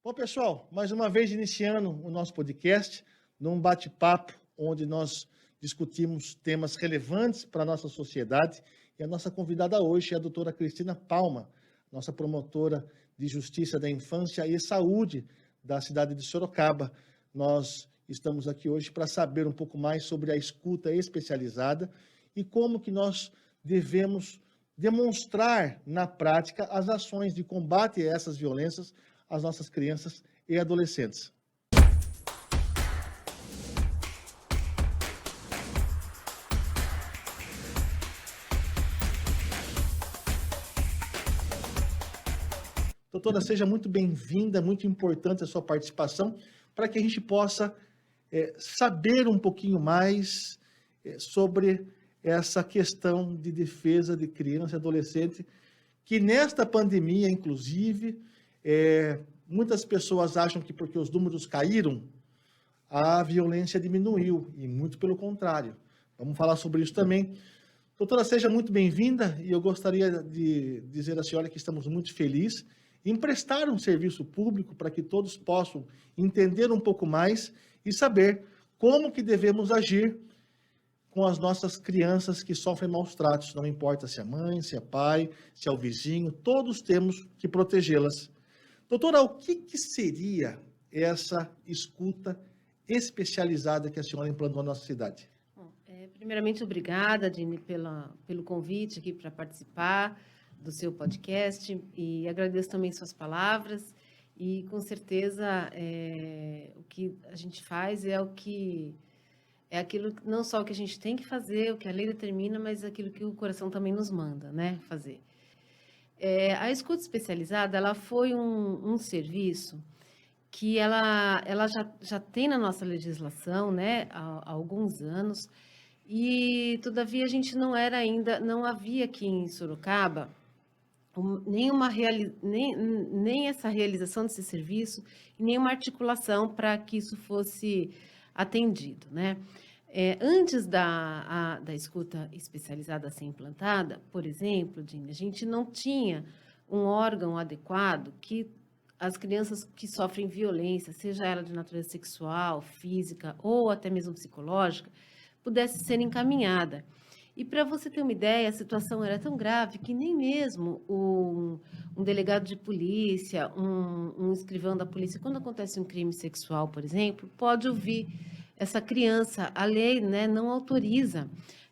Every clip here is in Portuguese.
Bom, pessoal, mais uma vez iniciando o nosso podcast, num bate-papo onde nós discutimos temas relevantes para a nossa sociedade. E a nossa convidada hoje é a doutora Cristina Palma, nossa promotora de Justiça da Infância e Saúde da cidade de Sorocaba. Nós estamos aqui hoje para saber um pouco mais sobre a escuta especializada e como que nós devemos demonstrar na prática as ações de combate a essas violências às nossas crianças e adolescentes. Doutora, seja muito bem-vinda, muito importante a sua participação, para que a gente possa saber um pouquinho mais sobre essa questão de defesa de criança e adolescente, que nesta pandemia, inclusive, muitas pessoas acham que porque os números caíram, a violência diminuiu, e muito pelo contrário. Vamos falar sobre isso também. Doutora, seja muito bem-vinda, e eu gostaria de dizer à senhora que estamos muito felizes em prestar um serviço público para que todos possam entender um pouco mais e saber como que devemos agir com as nossas crianças que sofrem maus tratos, não importa se é mãe, se é pai, se é o vizinho, todos temos que protegê-las. Doutora, o que seria essa escuta especializada que a senhora implantou na nossa cidade? Bom, primeiramente, obrigada, Dini, pelo convite aqui para participar do seu podcast, e agradeço também suas palavras, e com certeza o que a gente faz é aquilo, não só o que a gente tem que fazer, o que a lei determina, mas aquilo que o coração também nos manda, né, fazer. A escuta especializada, ela foi um serviço que ela já tem na nossa legislação, né, há alguns anos, e todavia a gente não havia aqui em Sorocaba nem essa realização desse serviço, e nenhuma articulação para que isso fosse atendido, né? Antes da escuta especializada ser implantada, por exemplo, Dini, a gente não tinha um órgão adequado que as crianças que sofrem violência, seja ela de natureza sexual, física ou até mesmo psicológica, pudesse ser encaminhada. E para você ter uma ideia, a situação era tão grave que nem mesmo um delegado de polícia, um escrivão da polícia, quando acontece um crime sexual, por exemplo, pode ouvir essa criança. A lei, né, não autoriza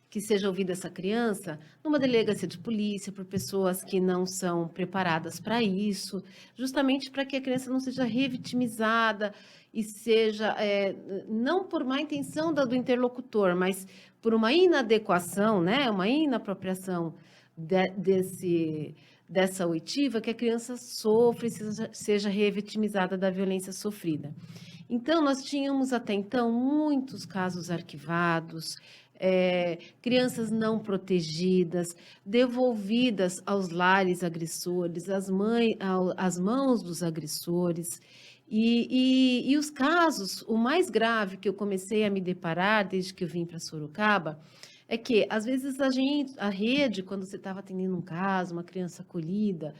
que seja ouvida essa criança numa delegacia de polícia, por pessoas que não são preparadas para isso, justamente para que a criança não seja revitimizada e seja, não por má intenção do interlocutor, mas por uma inadequação, né, uma inapropriação dessa oitiva, que a criança sofre e seja revitimizada da violência sofrida. Então, nós tínhamos até então muitos casos arquivados, crianças não protegidas, devolvidas aos lares agressores, às mãos dos agressores. E os casos, o mais grave que eu comecei a me deparar desde que eu vim para Sorocaba, é que, às vezes, a rede, quando você estava atendendo um caso, uma criança acolhida,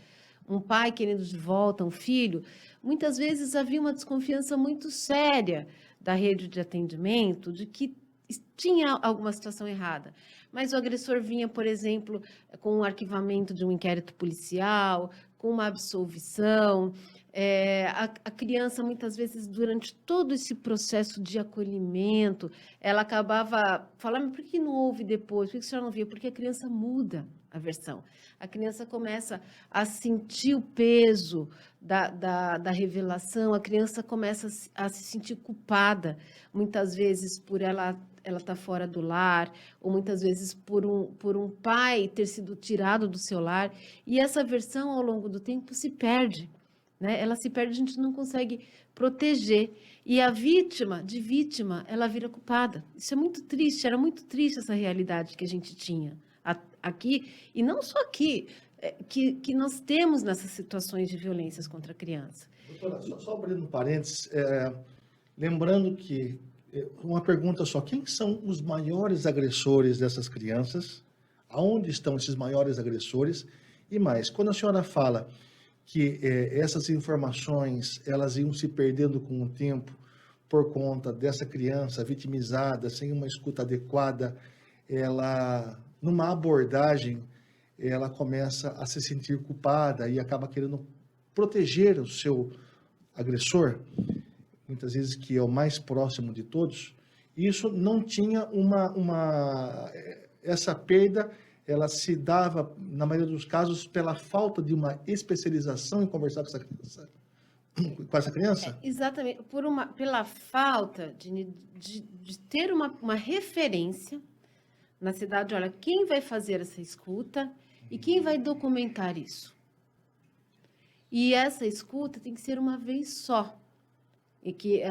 um pai querendo de volta um filho, muitas vezes havia uma desconfiança muito séria da rede de atendimento, de que tinha alguma situação errada. Mas o agressor vinha, por exemplo, com o arquivamento de um inquérito policial, com uma absolvição. A criança, muitas vezes, durante todo esse processo de acolhimento, ela acabava falando, por que não houve depois? Por que a senhora não via? Porque a criança muda a versão. A criança começa a sentir o peso da revelação, a criança começa a se sentir culpada, muitas vezes por ela estar fora do lar, ou muitas vezes por um pai ter sido tirado do seu lar, e essa versão, ao longo do tempo, se perde. Né? Ela se perde, a gente não consegue proteger. E a vítima, ela vira culpada. Isso é muito triste, era muito triste essa realidade que a gente tinha aqui, e não só aqui, que nós temos nessas situações de violências contra a criança. Doutora, só abrindo um parênteses, lembrando que, uma pergunta só, quem são os maiores agressores dessas crianças? Aonde estão esses maiores agressores? E mais, quando a senhora fala que essas informações elas iam se perdendo com o tempo por conta dessa criança vitimizada, sem uma escuta adequada, ela, numa abordagem, ela começa a se sentir culpada e acaba querendo proteger o seu agressor, muitas vezes que é o mais próximo de todos. Isso não tinha essa perda, ela se dava, na maioria dos casos, pela falta de uma especialização em conversar com essa criança? Exatamente, pela falta de ter uma referência na cidade, olha, quem vai fazer essa escuta e quem vai documentar isso. E essa escuta tem que ser uma vez só. E que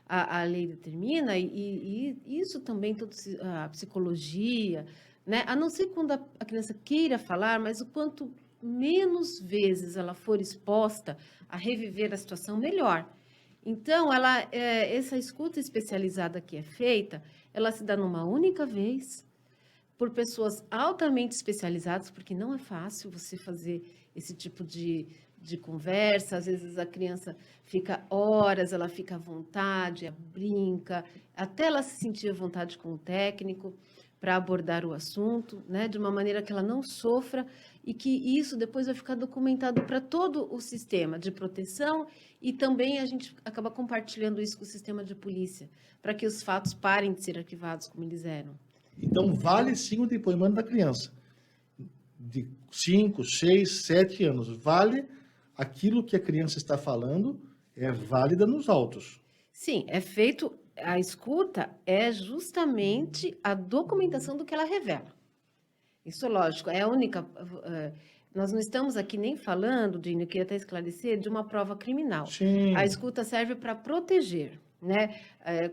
a lei determina, e isso também, a psicologia, né? A não ser quando a criança queira falar, mas o quanto menos vezes ela for exposta a reviver a situação, melhor. Então, essa escuta especializada que é feita, ela se dá numa única vez, por pessoas altamente especializadas, porque não é fácil você fazer esse tipo de conversa. Às vezes a criança fica horas, ela fica à vontade, brinca, até ela se sentir à vontade com o técnico para abordar o assunto, né, de uma maneira que ela não sofra, e que isso depois vai ficar documentado para todo o sistema de proteção, e também a gente acaba compartilhando isso com o sistema de polícia, para que os fatos parem de ser arquivados como eles eram. Então, vale sim o depoimento da criança, de 5, 6, 7 anos. Vale aquilo que a criança está falando, é válida nos autos. Sim, é feito, a escuta é justamente a documentação do que ela revela. Isso, lógico, é a única... nós não estamos aqui nem falando, Dini, eu queria até esclarecer, de uma prova criminal. Sim. A escuta serve para proteger, né?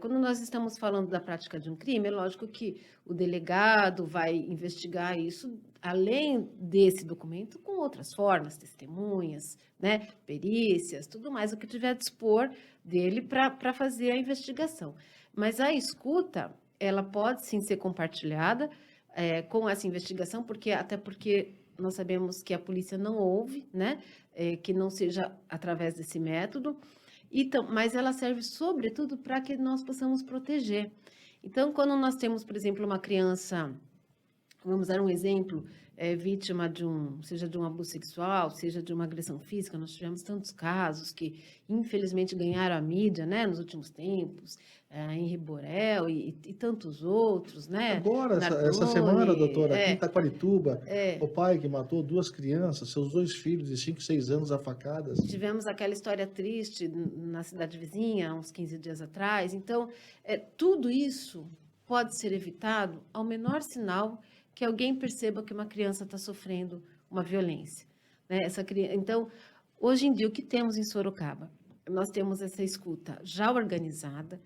Quando nós estamos falando da prática de um crime, é lógico que o delegado vai investigar isso, além desse documento, com outras formas, testemunhas, né? Perícias, tudo mais, o que tiver a dispor dele para fazer a investigação. Mas a escuta, ela pode sim ser compartilhada com essa investigação, até porque nós sabemos que a polícia não ouve, né? Que não seja através desse método. Então, mas ela serve, sobretudo, para que nós possamos proteger. Então, quando nós temos, por exemplo, uma criança, vamos dar um exemplo, vítima seja de um abuso sexual, seja de uma agressão física, nós tivemos tantos casos que, infelizmente, ganharam a mídia, né, nos últimos tempos, Henri Borel e tantos outros, né? Agora, essa semana, doutora, aqui em Itaquarituba, o pai que matou 2 crianças, seus 2 filhos de 5, 6 anos a facadas. Tivemos aquela história triste na cidade vizinha, uns 15 dias atrás. Então, tudo isso pode ser evitado ao menor sinal que alguém perceba que uma criança está sofrendo uma violência, né? Então, hoje em dia, o que temos em Sorocaba? Nós temos essa escuta já organizada,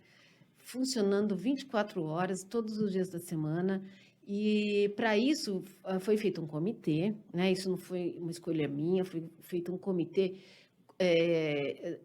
funcionando 24 horas, todos os dias da semana, e para isso foi feito um comitê, né? Isso não foi uma escolha minha, foi feito um comitê.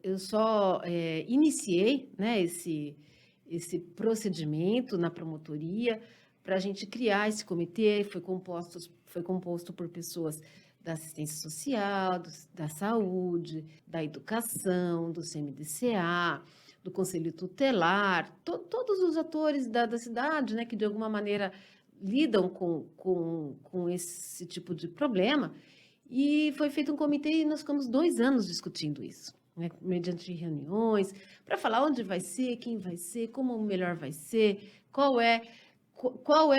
Eu só iniciei, né, esse procedimento na promotoria para a gente criar esse comitê. Foi composto por pessoas da assistência social, da saúde, da educação, do CMDCA, do Conselho Tutelar, todos os atores da cidade, né, que de alguma maneira lidam com esse tipo de problema. E foi feito um comitê e nós ficamos 2 anos discutindo isso, né, mediante reuniões, para falar onde vai ser, quem vai ser, como melhor vai ser, qual é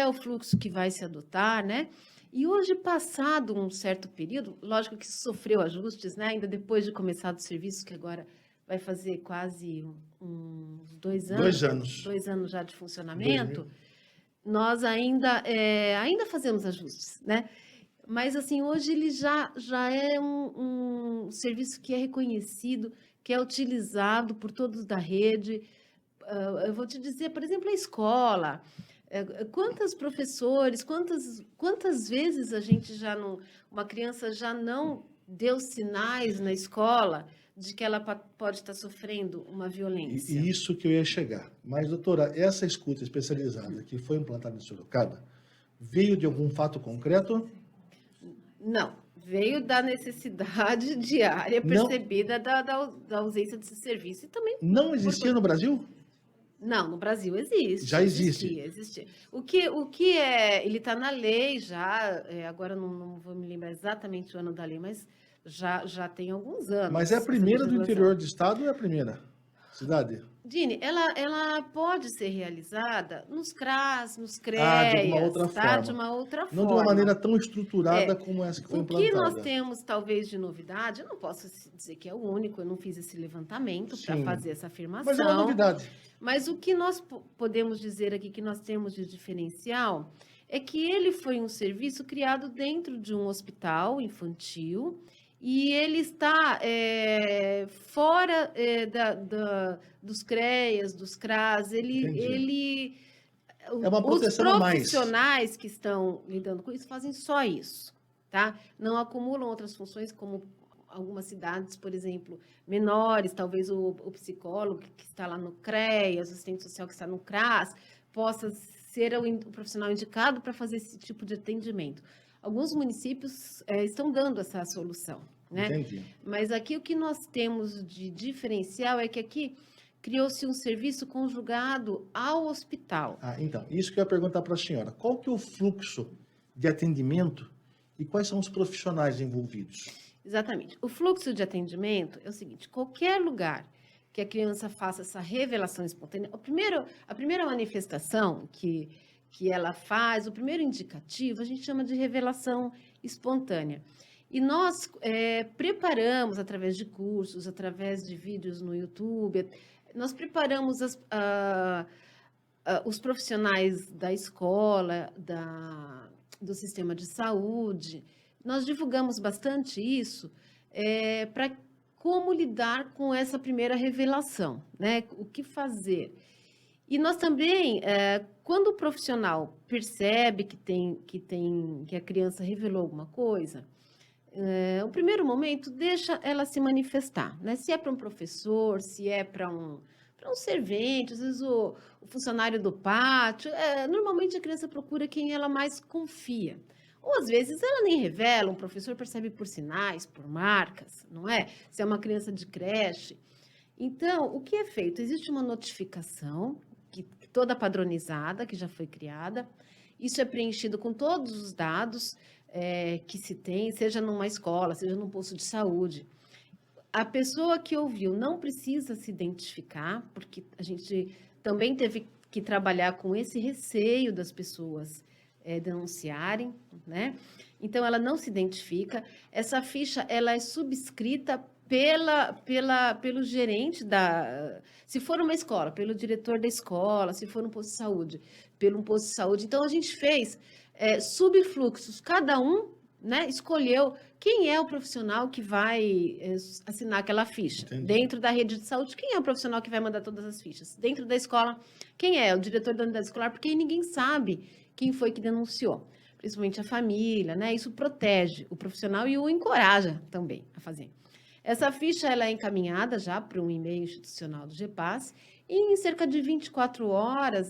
o fluxo que vai se adotar, né? E hoje, passado um certo período, lógico que sofreu ajustes, né? Ainda depois de começar o serviço, que agora vai fazer quase uns 2 anos. 2 anos. 2 anos já de funcionamento. Nós ainda fazemos ajustes, né? Mas, assim, hoje ele já é um serviço que é reconhecido, que é utilizado por todos da rede. Eu vou te dizer, por exemplo, a escola. Quantos professores, quantas vezes a gente uma criança já não deu sinais na escola de que ela pode estar sofrendo uma violência? E isso que eu ia chegar. Mas, doutora, essa escuta especializada que foi implantada em Sorocaba, veio de algum fato concreto? Não, Veio da necessidade diária Não, percebida da ausência desse serviço e também não por existia no Brasil? não, no Brasil existe, Já existe. existia. O que é, ele está na lei já, agora não vou me lembrar exatamente o ano da lei, mas já tem alguns Mas é a anos essa primeira do interior legislação. do estado ou é a primeira cidade? Dini, ela pode ser realizada nos CRAS, nos Ah, de alguma outra CREAS, tá? De forma. uma outra Não de uma maneira forma. tão estruturada É, como essa que foi o que nós implantada. temos, talvez, de novidade, eu não posso dizer que é o único, eu não fiz esse levantamento para Sim, fazer essa mas é uma afirmação, novidade. mas o que nós podemos dizer aqui que nós temos de diferencial é que ele foi um serviço criado dentro de um hospital infantil e ele está fora dos CREAS, dos CRAS, Entendi. ele É uma os proteção a mais. profissionais que estão lidando com isso fazem só isso, tá? Não acumulam outras funções, como algumas cidades, por exemplo, menores, talvez o psicólogo que está lá no CREAS, o assistente social que está no CRAS, possa ser o profissional indicado para fazer esse tipo de atendimento. Alguns municípios estão dando essa solução, né? Entendi. Mas aqui o que nós temos de diferencial é que aqui criou-se um serviço conjugado ao hospital. Ah, então, isso que eu ia perguntar para a senhora. Qual que é o fluxo de atendimento e quais são os profissionais envolvidos? Exatamente. O fluxo de atendimento é o seguinte: qualquer lugar que a criança faça essa revelação espontânea, a primeira manifestação que ela faz, o primeiro indicativo, a gente chama de revelação espontânea. E nós preparamos, através de cursos, através de vídeos no YouTube, nós preparamos os profissionais da escola, do sistema de saúde. Nós divulgamos bastante isso para como lidar com essa primeira revelação, né? O que fazer. E nós também, quando o profissional percebe que a criança revelou alguma coisa, o primeiro momento deixa ela se manifestar, né? Se é para um professor, se é para um servente, às vezes o funcionário do pátio, normalmente a criança procura quem ela mais confia. Ou às vezes ela nem revela, um professor percebe por sinais, por marcas, não é? Se é uma criança de creche. Então, o que é feito? Existe uma notificação, toda padronizada, que já foi criada. Isso é preenchido com todos os dados que se tem, seja numa escola, seja num posto de saúde. A pessoa que ouviu não precisa se identificar, porque a gente também teve que trabalhar com esse receio das pessoas denunciarem, né? Então, ela não se identifica. Essa ficha, ela é subscrita pelo gerente se for uma escola, pelo diretor da escola, se for um posto de saúde, pelo um posto de saúde. Então, a gente fez subfluxos, cada um, né, escolheu quem é o profissional que vai assinar aquela ficha. Entendi. Dentro da rede de saúde, quem é o profissional que vai mandar todas as fichas? Dentro da escola, quem é? O diretor da unidade escolar, porque ninguém sabe quem foi que denunciou. Principalmente a família, né? Isso protege o profissional e o encoraja também a fazer. Essa ficha ela é encaminhada já para um e-mail institucional do GEPAS e em cerca de 24 horas,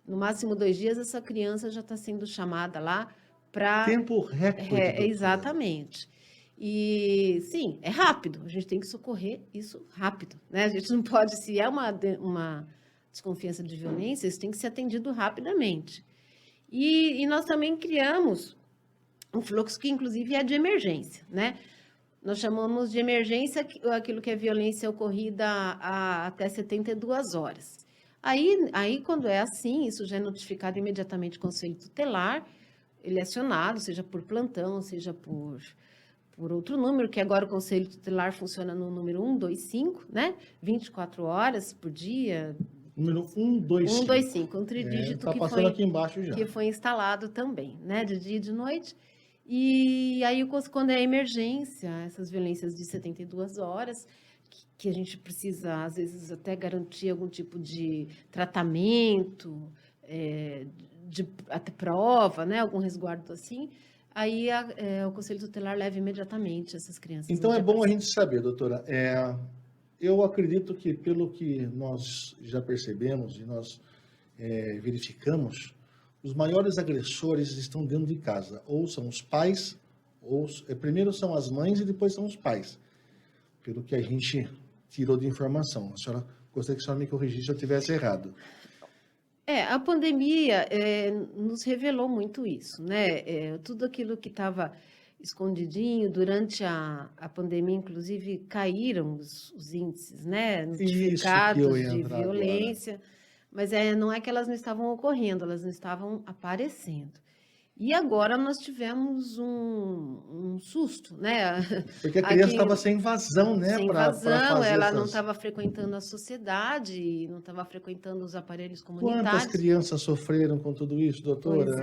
no máximo 2 dias, essa criança já está sendo chamada lá para... Tempo recorde, doutora. Exatamente. E, sim, é rápido. A gente tem que socorrer isso rápido, né? A gente não pode, se é uma desconfiança de violência, isso tem que ser atendido rapidamente. E nós também criamos um fluxo que, inclusive, é de emergência, né? Nós chamamos de emergência aquilo que é violência ocorrida até 72 horas. Aí, quando é assim, isso já é notificado imediatamente ao Conselho Tutelar, ele é acionado, seja por plantão, seja por outro número, que agora o Conselho Tutelar funciona no número 125, né? 24 horas por dia. Número 125. 125, um tridígito tá passando aqui embaixo já. que foi instalado também, né? De dia e de noite. E aí, quando é emergência, essas violências de 72 horas, que a gente precisa, às vezes, até garantir algum tipo de tratamento, até prova, né? Algum resguardo assim, aí o Conselho Tutelar leva imediatamente essas crianças. Então, é bom a gente saber, doutora. Eu acredito que, pelo que nós já percebemos e nós verificamos, os maiores agressores estão dentro de casa, ou são os pais Primeiro são as mães e depois são os pais, pelo que a gente tirou de informação. A senhora, gostaria que a senhora me corrigisse se eu estivesse errado. A pandemia nos revelou muito isso, né? Tudo aquilo que estava escondidinho durante a pandemia, inclusive caíram os índices, né? Isso que eu Notificados ia de entrar agora. violência, mas não é que elas não estavam ocorrendo, elas não estavam aparecendo. E agora nós tivemos um susto, né? Porque a criança estava sem vazão, né? Sem Para vazão, fazer ela não essas... estava frequentando a sociedade, não estava frequentando os aparelhos Quantas comunitários. crianças sofreram com tudo isso, doutora? Pois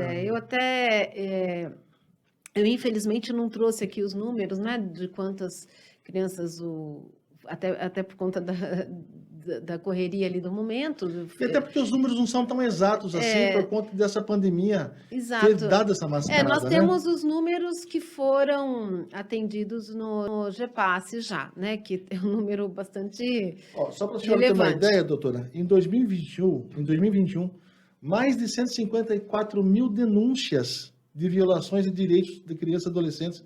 eu infelizmente não trouxe aqui os números, né, de quantas crianças, até por conta da correria ali do momento. E até porque os números não são tão exatos assim, por conta dessa pandemia Exato. ter dado essa mascarada, Nós né? temos os números que foram atendidos no GEPASSE já, né, que é um número bastante Só para a senhora ter uma relevante. ideia, doutora, em 2021, mais de 154 mil denúncias de violações de direitos de crianças e adolescentes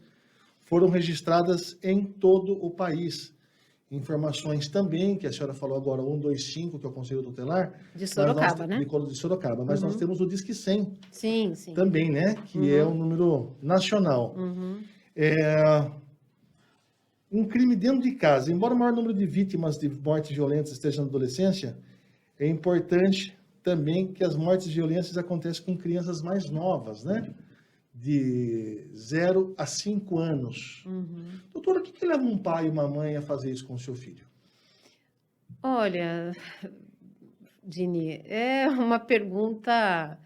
foram registradas em todo o país. Informações também, que a senhora falou agora, 125, que é o Conselho Tutelar. De Sorocaba, né? De Sorocaba. Mas nós temos o Disque 100 Sim. também, né? Que é um número nacional. Um crime dentro de casa. Embora o maior número de vítimas de mortes violentas esteja na adolescência, é importante também que as mortes violentas acontecem com crianças mais novas, né? De 0 a 5 anos. Doutora, o que leva um pai e uma mãe a fazer isso com o seu filho? Olha, Dini, é uma pergunta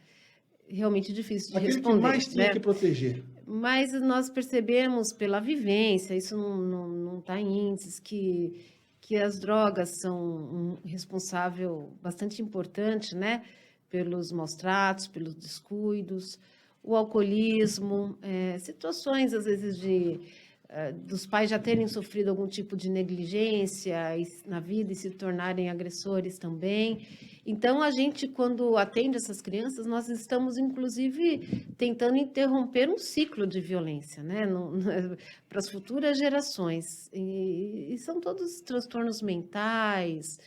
realmente difícil de Aquele responder. que mais tinha né? que proteger. Mas nós percebemos pela vivência, isso não está em índices, que as drogas são um responsável bastante importante, né? Pelos maus tratos, pelos descuidos, o alcoolismo, situações, às vezes, dos pais já terem sofrido algum tipo de negligência na vida e se tornarem agressores também. Então, a gente, quando atende essas crianças, nós estamos, inclusive, tentando interromper um ciclo de violência, né? Para as futuras gerações. E são todos transtornos mentais,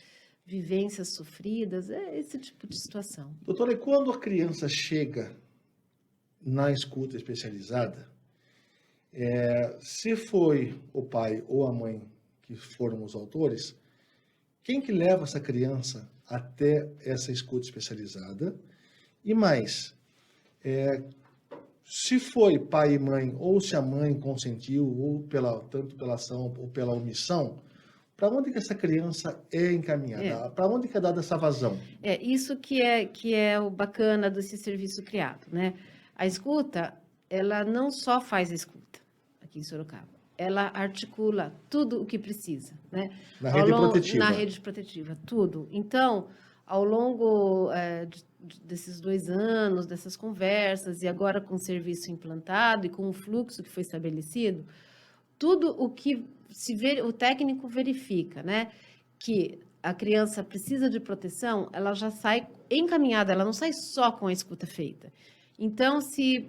vivências sofridas, esse tipo de situação. Doutora, e quando a criança chega na escuta especializada, se foi o pai ou a mãe que foram os autores, quem que leva essa criança até essa escuta especializada? E mais, se foi pai e mãe, ou se a mãe consentiu, ou tanto pela ação ou pela omissão, para onde que essa criança é encaminhada? Para onde que é dada essa vazão? Isso que é o bacana desse serviço criado, né? A escuta, ela não só faz a escuta aqui em Sorocaba, ela articula tudo o que precisa, né? Na rede protetiva. Na rede protetiva, tudo. Então, ao longo desses 2 anos, dessas conversas, e agora com o serviço implantado e com o fluxo que foi estabelecido, tudo o que o técnico verifica, né? Que a criança precisa de proteção, ela já sai encaminhada, ela não sai só com a escuta feita. Então,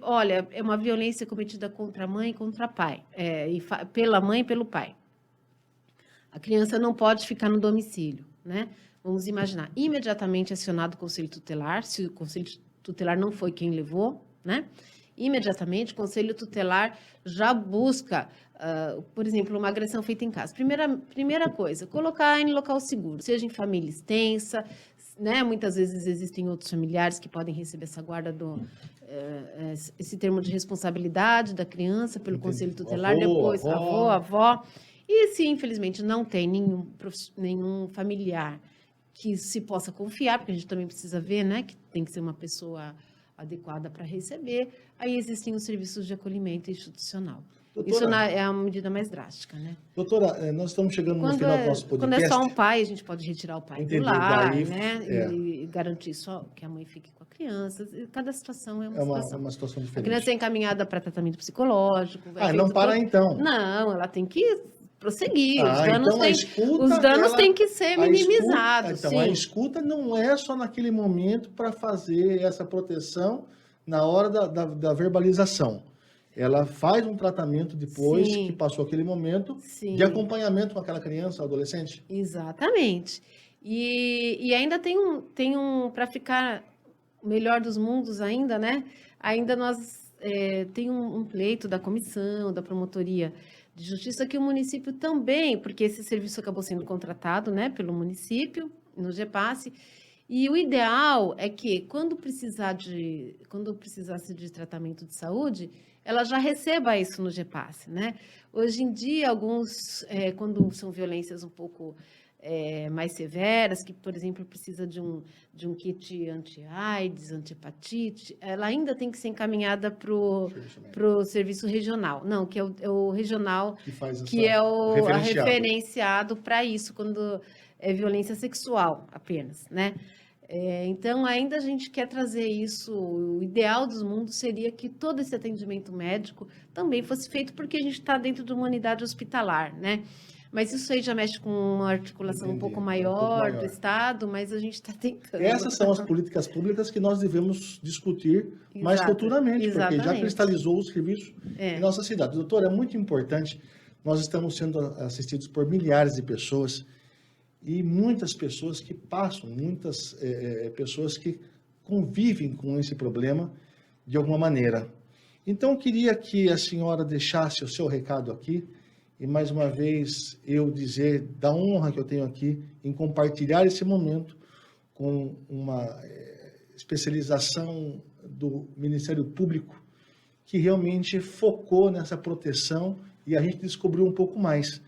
olha, é uma violência cometida contra a mãe e contra o pai, pela mãe e pelo pai. A criança não pode ficar no domicílio, né? Vamos imaginar, imediatamente acionado o Conselho Tutelar, se o Conselho Tutelar não foi quem levou, né? Imediatamente, o Conselho Tutelar já busca, por exemplo, uma agressão feita em casa. Primeira coisa, colocar em local seguro, seja em família extensa, né? Muitas vezes existem outros familiares que podem receber essa guarda esse termo de responsabilidade da criança pelo Conselho Tutelar, depois avó. E se, infelizmente, não tem nenhum familiar que se possa confiar, porque a gente também precisa ver, né, que tem que ser uma pessoa adequada para receber, aí existem os serviços de acolhimento institucional. Doutora, isso é a medida mais drástica, né? Doutora, nós estamos chegando no final do nosso podcast. Quando é só um pai, a gente pode retirar o pai do lar, né? E garantir só que a mãe fique com a criança. Cada situação é uma situação diferente. A criança é encaminhada para tratamento psicológico. Não para então. Não, ela tem que prosseguir. Os danos têm que ser minimizados. Então, a escuta não é só naquele momento para fazer essa proteção na hora da verbalização. ela faz um tratamento depois que Sim, passou aquele momento de sim, acompanhamento com aquela criança ou adolescente. exatamente. E ainda tem um para ficar o melhor dos mundos ainda, né? Ainda nós tem um pleito da comissão, da promotoria de justiça que o município também, porque esse serviço acabou sendo contratado, né, pelo município no GEPASSE, e o ideal é que quando precisasse de tratamento de saúde, ela já receba isso no GEPASSE, né? Hoje em dia, quando são violências um pouco mais severas, que, por exemplo, precisa de um kit anti-AIDS, anti-hepatite, ela ainda tem que ser encaminhada para Serviço médico. o serviço regional. Não, que é o regional, Que faz que é o a referenciado. referenciado para isso, quando é violência sexual apenas, né? Então, ainda a gente quer trazer isso. O ideal dos mundos seria que todo esse atendimento médico também fosse feito, porque a gente está dentro de uma unidade hospitalar, né? Mas isso aí já mexe com uma articulação um Entendi. pouco É um pouco maior do maior. Estado, mas a gente está tentando. Essas são as políticas públicas que nós devemos discutir mais Exato, futuramente, porque já exatamente. cristalizou o serviço em É, nossa cidade. Doutor, é muito importante. Nós estamos sendo assistidos por milhares de pessoas e muitas pessoas que passam, muitas pessoas que convivem com esse problema de alguma maneira. Então, eu queria que a senhora deixasse o seu recado aqui e, mais uma vez, eu dizer da honra que eu tenho aqui em compartilhar esse momento com uma especialização do Ministério Público que realmente focou nessa proteção e a gente descobriu um pouco mais.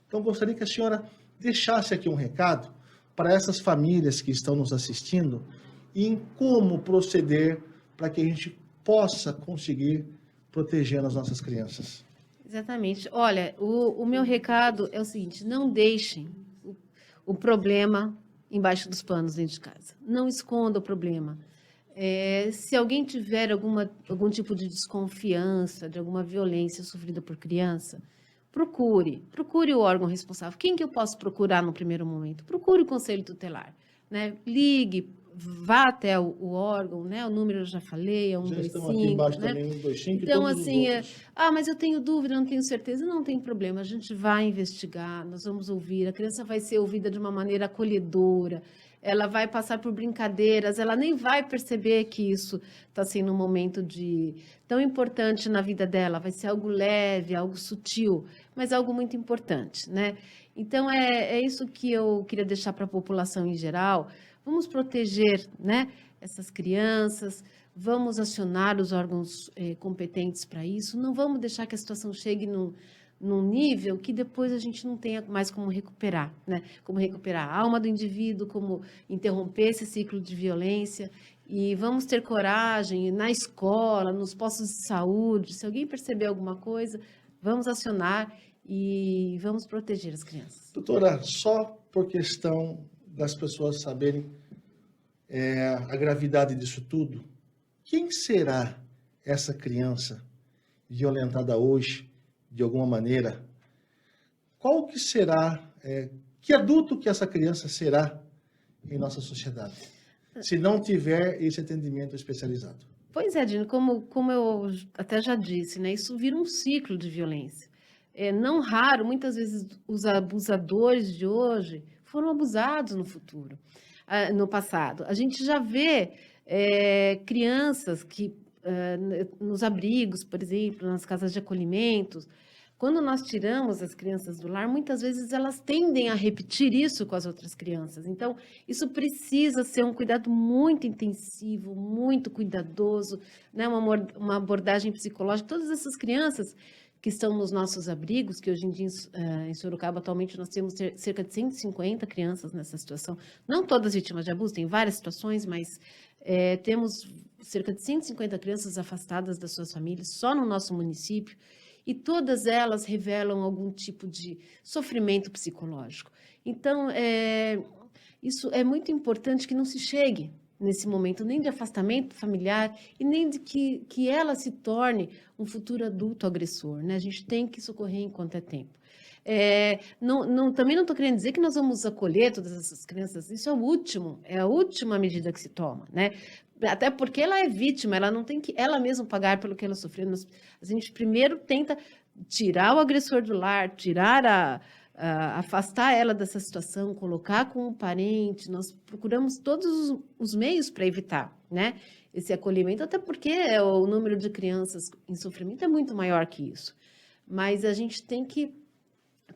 Então, gostaria que a senhora deixasse aqui um recado para essas famílias que estão nos assistindo e em como proceder para que a gente possa conseguir proteger as nossas crianças. exatamente. Olha, o meu recado é o seguinte: não deixem o problema embaixo dos panos dentro de casa. Não esconda o problema. Se alguém tiver algum tipo de desconfiança, de alguma violência sofrida por criança, procure o órgão responsável. Quem que eu posso procurar no primeiro momento? Procure o conselho tutelar, né? Ligue, vá até o órgão, né? O número eu já falei, é Já estão aqui 125, embaixo né? também, 125 e Então, todos os assim, outros. mas eu tenho dúvida, não tenho certeza, não tem problema, a gente vai investigar, nós vamos ouvir, a criança vai ser ouvida de uma maneira acolhedora, ela vai passar por brincadeiras, ela nem vai perceber que isso está sendo um momento tão importante na vida dela, vai ser algo leve, algo sutil, mas algo muito importante, né? Então, é isso que eu queria deixar para a população em geral. Vamos proteger, né, essas crianças, vamos acionar os órgãos competentes para isso, não vamos deixar que a situação chegue num nível que depois a gente não tenha mais como recuperar, né? Como recuperar a alma do indivíduo, como interromper esse ciclo de violência. E vamos ter coragem na escola, nos postos de saúde, se alguém perceber alguma coisa, vamos acionar e vamos proteger as crianças. Doutora, só por questão das pessoas saberem a gravidade disso tudo, quem será essa criança violentada hoje, de alguma maneira? Qual que será, que adulto que essa criança será em nossa sociedade, se não tiver esse atendimento especializado? Pois é, Dino, como eu até já disse, né, isso vira um ciclo de violência. Não raro, muitas vezes, os abusadores de hoje foram abusados no futuro, no passado. A gente já vê crianças que, nos abrigos, por exemplo, nas casas de acolhimentos, quando nós tiramos as crianças do lar, muitas vezes elas tendem a repetir isso com as outras crianças. Então, isso precisa ser um cuidado muito intensivo, muito cuidadoso, né? Uma abordagem psicológica. Todas essas crianças que estão nos nossos abrigos, que hoje em dia em Sorocaba, atualmente, nós temos cerca de 150 crianças nessa situação. Não todas vítimas de abuso, tem várias situações, mas temos cerca de 150 crianças afastadas das suas famílias só no nosso município. E todas elas revelam algum tipo de sofrimento psicológico. Então, isso é muito importante que não se chegue nesse momento nem de afastamento familiar e nem de que ela se torne um futuro adulto agressor, né? A gente tem que socorrer enquanto é tempo. Também não estou querendo dizer que nós vamos acolher todas essas crianças, isso é a última medida que se toma, né? Até porque ela é vítima, ela não tem que ela mesma pagar pelo que ela sofreu. A gente primeiro tenta tirar o agressor do lar, afastar ela dessa situação, colocar com um parente. Nós procuramos todos os meios para evitar, né, esse acolhimento, até porque o número de crianças em sofrimento é muito maior que isso. Mas a gente tem que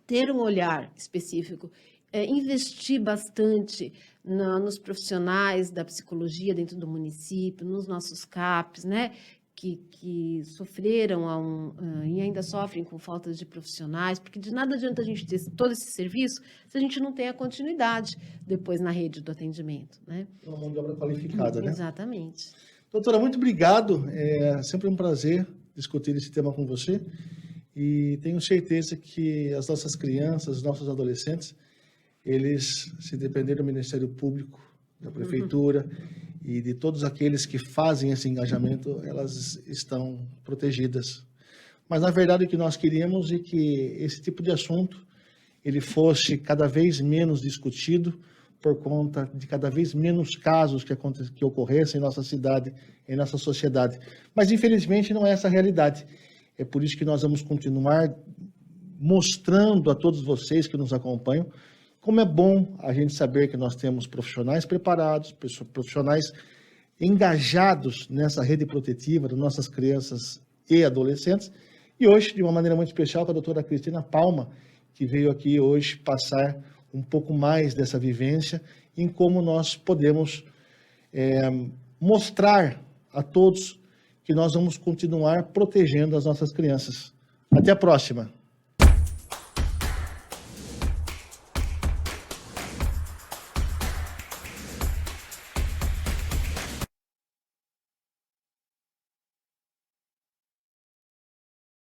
ter um olhar específico, investir bastante nos profissionais da psicologia dentro do município, nos nossos CAPs, né, que sofreram e ainda sofrem com falta de profissionais, porque de nada adianta a gente ter todo esse serviço se a gente não tem a continuidade depois na rede do atendimento, né? Uma mão de obra qualificada, né? Exatamente. Doutora, muito obrigado. É sempre um prazer discutir esse tema com você. E tenho certeza que as nossas crianças, os nossos adolescentes, eles, se depender do Ministério Público, da Prefeitura e de todos aqueles que fazem esse engajamento, elas estão protegidas. Mas, na verdade, o que nós queríamos é que esse tipo de assunto ele fosse cada vez menos discutido por conta de cada vez menos casos que ocorressem em nossa cidade, em nossa sociedade. Mas, infelizmente, não é essa a realidade. É por isso que nós vamos continuar mostrando a todos vocês que nos acompanham como é bom a gente saber que nós temos profissionais preparados, profissionais engajados nessa rede protetiva das nossas crianças e adolescentes. E hoje, de uma maneira muito especial, com a doutora Cristina Palma, que veio aqui hoje passar um pouco mais dessa vivência em como nós podemos mostrar a todos que nós vamos continuar protegendo as nossas crianças. Até a próxima!